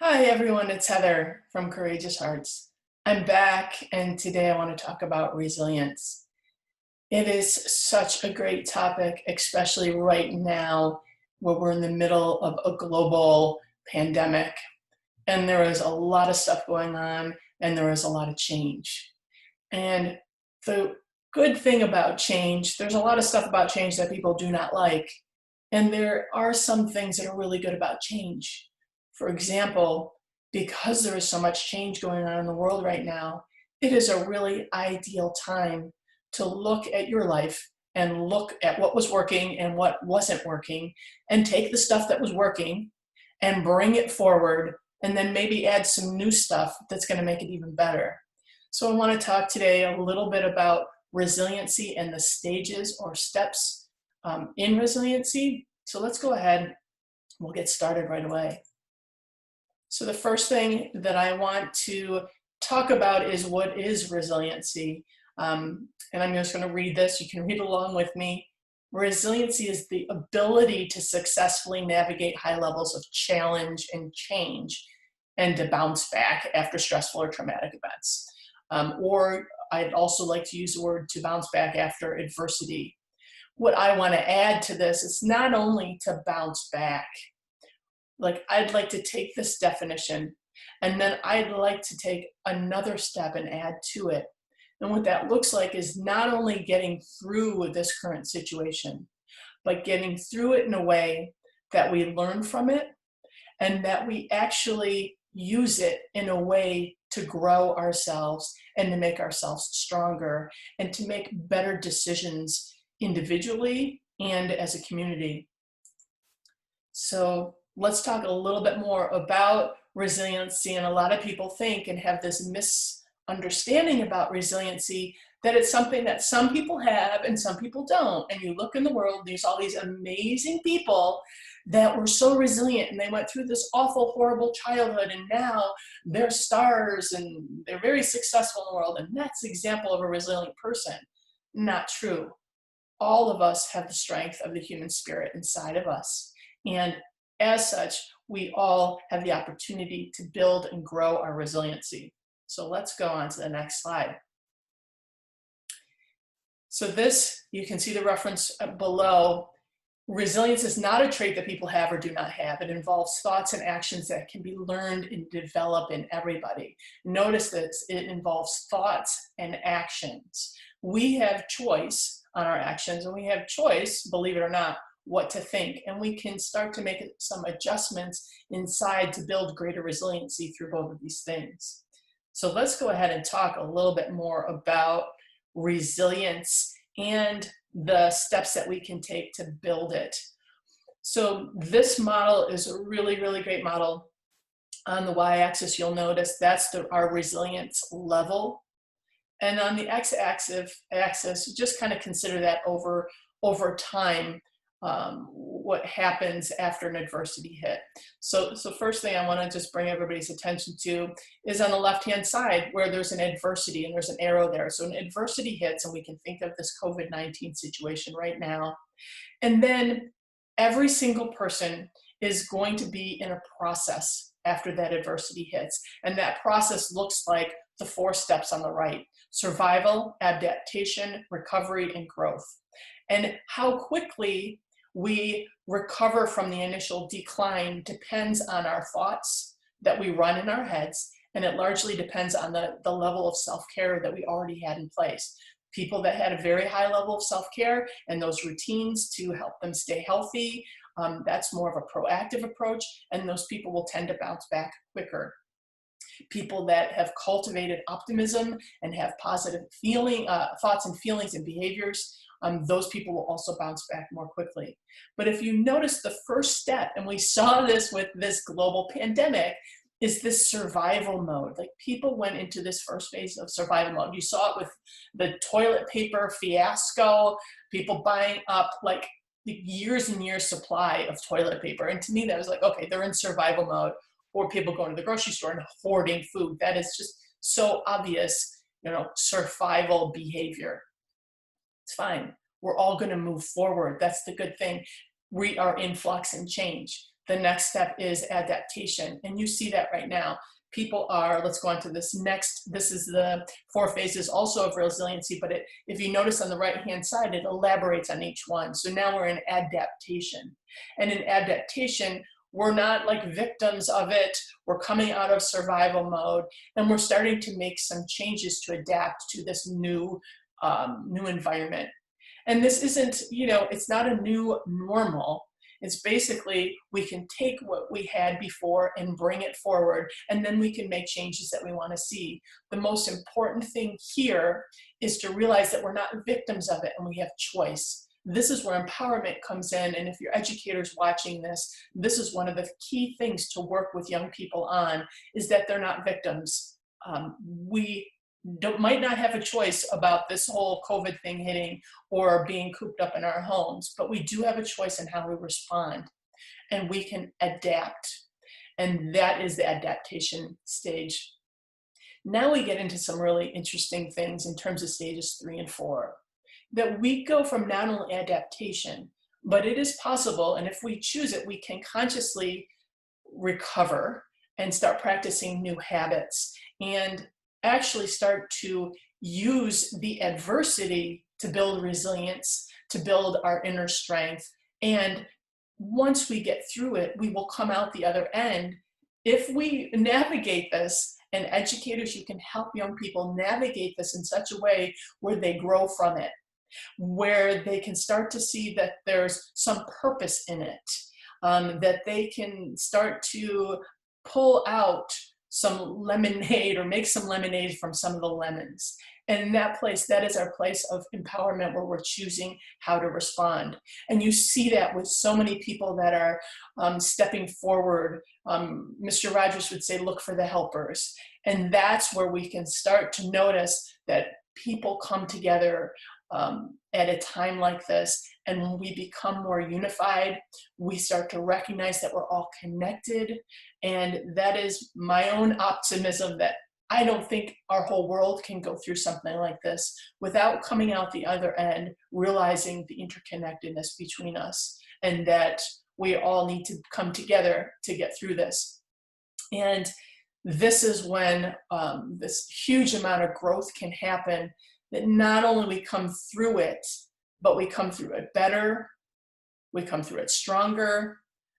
Hi everyone, it's Heather from Courageous Hearts. I'm back and today I want to talk about resilience. It is such a great topic, especially right now where we're in the middle of a global pandemic and there is a lot of stuff going on and there is a lot of change. And the good thing about change, there's a lot of stuff about change that people do not like. And there are some things that are really good about change. For example, because there is so much change going on in the world right now, it is a really ideal time to look at your life and look at what was working and what wasn't working and take the stuff that was working and bring it forward and then maybe add some new stuff that's going to make it even better. So I want to talk today a little bit about resiliency and the stages or steps in resiliency. So let's go ahead. We'll get started right away. So the first thing that I want to talk about is what is resiliency. And I'm just going to read this. You can read along with me. Resiliency is the ability to successfully navigate high levels of challenge and change and to bounce back after stressful or traumatic events. Or I'd also like to use the word to bounce back after adversity. What I want to add to this is not only to bounce back, like I'd like to take this definition and then I'd like to take another step and add to it. And what that looks like is not only getting through this current situation, but getting through it in a way that we learn from it and that we actually use it in a way to grow ourselves and to make ourselves stronger and to make better decisions individually and as a community. So let's talk a little bit more about resiliency. And a lot of people think and have this misunderstanding about resiliency that it's something that some people have and some people don't. And you look in the world, there's all these amazing people that were so resilient and they went through this awful, horrible childhood and now they're stars and they're very successful in the world. And that's an example of a resilient person. Not true. All of us have the strength of the human spirit inside of us. And as such, we all have the opportunity to build and grow our resiliency. So let's go on to the next slide. So this, you can see the reference below. Resilience is not a trait that people have or do not have. It involves thoughts and actions that can be learned and developed in everybody. Notice this, it involves thoughts and actions. We have choice on our actions and we have choice, believe it or not, what to think. And we can start to make some adjustments inside to build greater resiliency through both of these things. So let's go ahead and talk a little bit more about resilience and the steps that we can take to build it. So this model is a really, really great model. On the y-axis, you'll notice that's our resilience level. And on the x-axis, just kind of consider that over time, what happens after an adversity hit. So first thing I want to just bring everybody's attention to is on the left-hand side where there's an adversity and there's an arrow there. So an adversity hits and we can think of this COVID-19 situation right now. And then every single person is going to be in a process after that adversity hits. And that process looks like the 4 steps on the right: survival, adaptation, recovery, and growth. And how quickly we recover from the initial decline depends on our thoughts that we run in our heads, and it largely depends on the level of self-care that we already had in place. People that had a very high level of self-care and those routines to help them stay healthy, that's more of a proactive approach, and those people will tend to bounce back quicker. People that have cultivated optimism and have positive thoughts and feelings and behaviors, those people will also bounce back more quickly. But if you notice, the first step, and we saw this with this global pandemic, is this survival mode. Like, people went into this first phase of survival mode. You saw it with the toilet paper fiasco, people buying up like the years and years supply of toilet paper. And to me, that was like, okay, they're in survival mode. Or people going to the grocery store and hoarding food. That is just so obvious, survival behavior. It's fine. We're all going to move forward. That's the good thing. We are in flux and change. the next step is adaptation. And you see that right now. People are, let's go on to this next, this is the 4 phases also of resiliency, but if you notice on the right-hand side, it elaborates on each one. So now we're in adaptation. And in adaptation, we're not like victims of it. We're coming out of survival mode, and we're starting to make some changes to adapt to this new environment. And this isn't, it's not a new normal. It's basically, we can take what we had before and bring it forward, and then we can make changes that we want to see. The most important thing here is to realize that we're not victims of it and we have choice. This is where empowerment comes in, and if your educators watching this, this is one of the key things to work with young people on, is that they're not victims. We might not have a choice about this whole COVID thing hitting or being cooped up in our homes, but we do have a choice in how we respond, and we can adapt. And that is the adaptation stage. Now we get into some really interesting things in terms of stages 3 and 4, that we go from not only adaptation, but it is possible, and if we choose it, we can consciously recover and start practicing new habits and actually start to use the adversity to build resilience, to build our inner strength. And once we get through it, we will come out the other end. If we navigate this, and educators, you can help young people navigate this in such a way where they grow from it, where they can start to see that there's some purpose in it, that they can start to pull out some lemonade or make some lemonade from some of the lemons. And in that place, that is our place of empowerment, where we're choosing how to respond. And you see that with so many people that are stepping forward. Mr. Rogers would say, look for the helpers. And that's where we can start to notice that people come together at a time like this. And when we become more unified, we start to recognize that we're all connected. And that is my own optimism, that I don't think our whole world can go through something like this without coming out the other end, realizing the interconnectedness between us, and that we all need to come together to get through this. And this is when this huge amount of growth can happen, that not only we come through it, but we come through it better, we come through it stronger,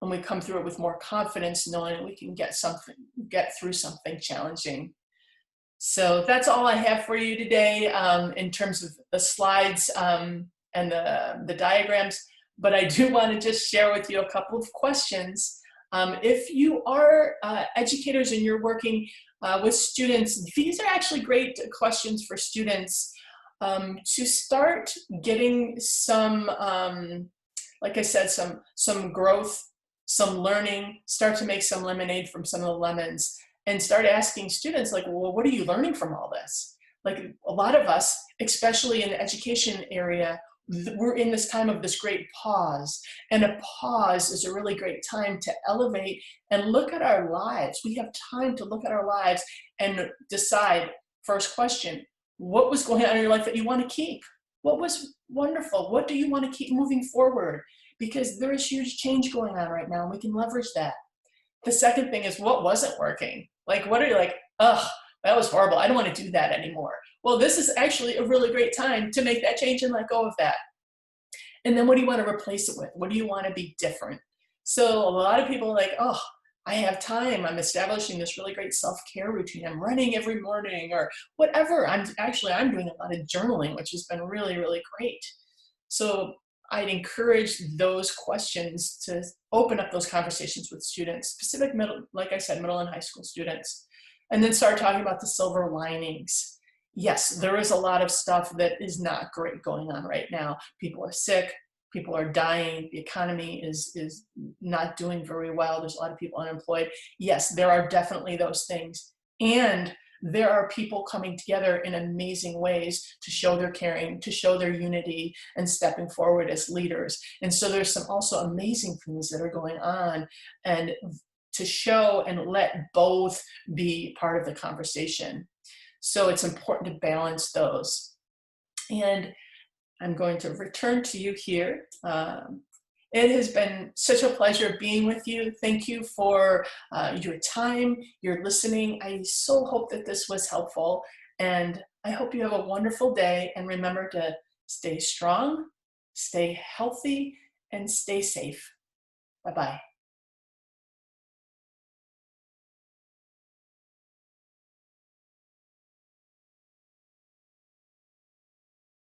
and we come through it with more confidence, knowing we can get through something challenging. So that's all I have for you today in terms of the slides and the diagrams. But I do want to just share with you a couple of questions. If you are educators and you're working with students, these are actually great questions for students to start getting some, like I said, some growth, some learning, start to make some lemonade from some of the lemons, and start asking students, like, well, what are you learning from all this? Like, a lot of us, especially in the education area, we're in this time of this great pause, and a pause is a really great time to elevate and look at our lives. We have time to look at our lives and decide, first question, what was going on in your life that you want to keep? What was wonderful? What do you want to keep moving forward? Because there is huge change going on right now, and we can leverage that. The second thing is, what wasn't working? Like, what are you like, ugh, that was horrible, I don't want to do that anymore. Well, this is actually a really great time to make that change and let go of that. And then what do you want to replace it with? What do you want to be different? So a lot of people are like, oh, I have time, I'm establishing this really great self-care routine, I'm running every morning, or whatever. I'm doing a lot of journaling, which has been really, really great. So I'd encourage those questions to open up those conversations with students, specific middle, like I said, middle and high school students, and then start talking about the silver linings. Yes, there is a lot of stuff that is not great going on right now. People are sick, people are dying, the economy is not doing very well, there's a lot of people unemployed. Yes, there are definitely those things. And there are people coming together in amazing ways to show their caring, to show their unity, and stepping forward as leaders. And so there's some also amazing things that are going on, and to show and let both be part of the conversation. So it's important to balance those. And I'm going to return to you here. It has been such a pleasure being with you. Thank you for your time, your listening. I so hope that this was helpful, and I hope you have a wonderful day. And remember to stay strong, stay healthy, and stay safe. Bye-bye.